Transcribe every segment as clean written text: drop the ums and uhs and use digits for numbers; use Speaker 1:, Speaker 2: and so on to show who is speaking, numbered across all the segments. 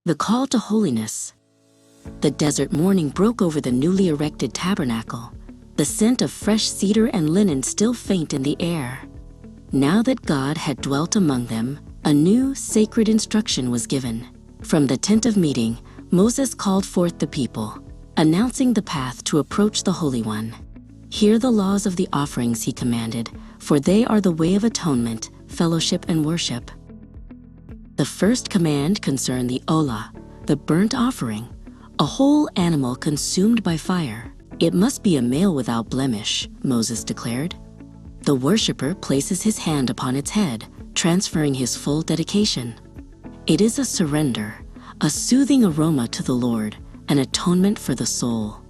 Speaker 1: The call to holiness. The desert morning broke over the newly erected tabernacle, the scent of fresh cedar and linen still faint in the air. Now that God had dwelt among them, a new sacred instruction was given. From the tent of meeting, Moses called forth the people, announcing the path to approach the Holy One. Hear the laws of the offerings, he commanded, for they are the way of atonement, fellowship, and worship. The first command concerned the olah, the burnt offering, a whole animal consumed by fire. It must be a male without blemish, Moses declared. The worshiper places his hand upon its head, transferring his full dedication. It is a surrender, a soothing aroma to the Lord, an atonement for the soul.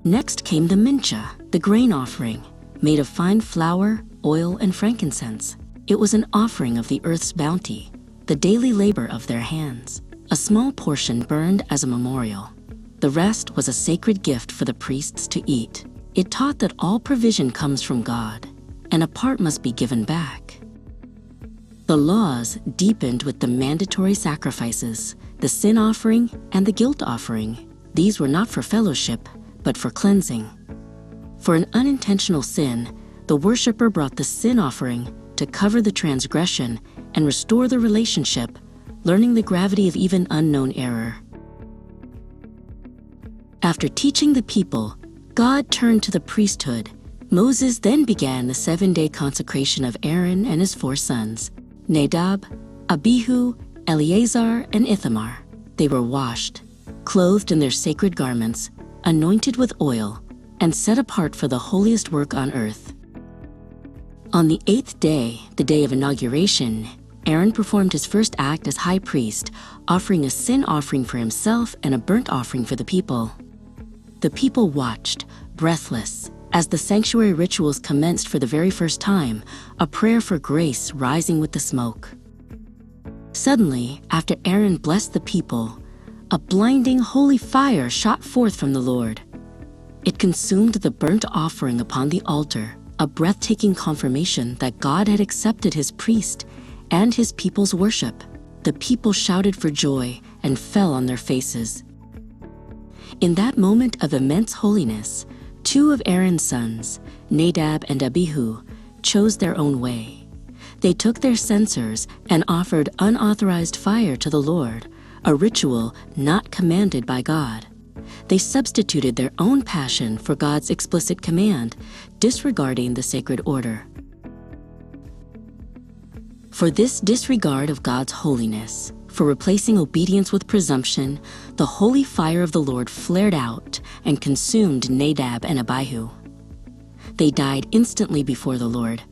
Speaker 1: Next came the mincha, the grain offering, made of fine flour, oil, and frankincense. It was an offering of the earth's bounty, the daily labor of their hands. A small portion burned as a memorial. The rest was a sacred gift for the priests to eat. It taught that all provision comes from God, and a part must be given back. The laws deepened with the mandatory sacrifices, the sin offering and the guilt offering. These were not for fellowship, but for cleansing. For an unintentional sin, the worshiper brought the sin offering to cover the transgression and restore the relationship, learning the gravity of even unknown error. After teaching the people, God turned to the priesthood. Moses then began the 7-day consecration of Aaron and his 4 sons, Nadab, Abihu, Eleazar, and Ithamar. They were washed, clothed in their sacred garments, anointed with oil, and set apart for the holiest work on earth. On the 8th day, the day of inauguration, Aaron performed his first act as high priest, offering a sin offering for himself and a burnt offering for the people. The people watched, breathless, as the sanctuary rituals commenced for the very first time, a prayer for grace rising with the smoke. Suddenly, after Aaron blessed the people, a blinding holy fire shot forth from the Lord. It consumed the burnt offering upon the altar, a breathtaking confirmation that God had accepted his priest and his people's worship. The people shouted for joy and fell on their faces. In that moment of immense holiness, 2 of Aaron's sons, Nadab and Abihu, chose their own way. They took their censers and offered unauthorized fire to the Lord, a ritual not commanded by God. They substituted their own passion for God's explicit command, disregarding the sacred order. For this disregard of God's holiness, for replacing obedience with presumption, the holy fire of the Lord flared out and consumed Nadab and Abihu. They died instantly before the Lord.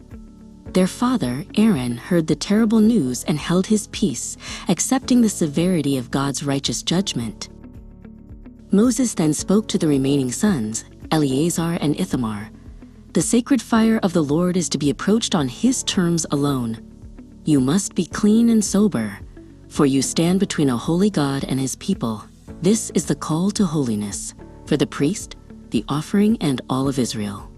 Speaker 1: Their father, Aaron, heard the terrible news and held his peace, accepting the severity of God's righteous judgment. Moses then spoke to the remaining sons, Eleazar and Ithamar. The sacred fire of the Lord is to be approached on his terms alone. You must be clean and sober, for you stand between a holy God and his people. This is the call to holiness for the priest, the offering, and all of Israel.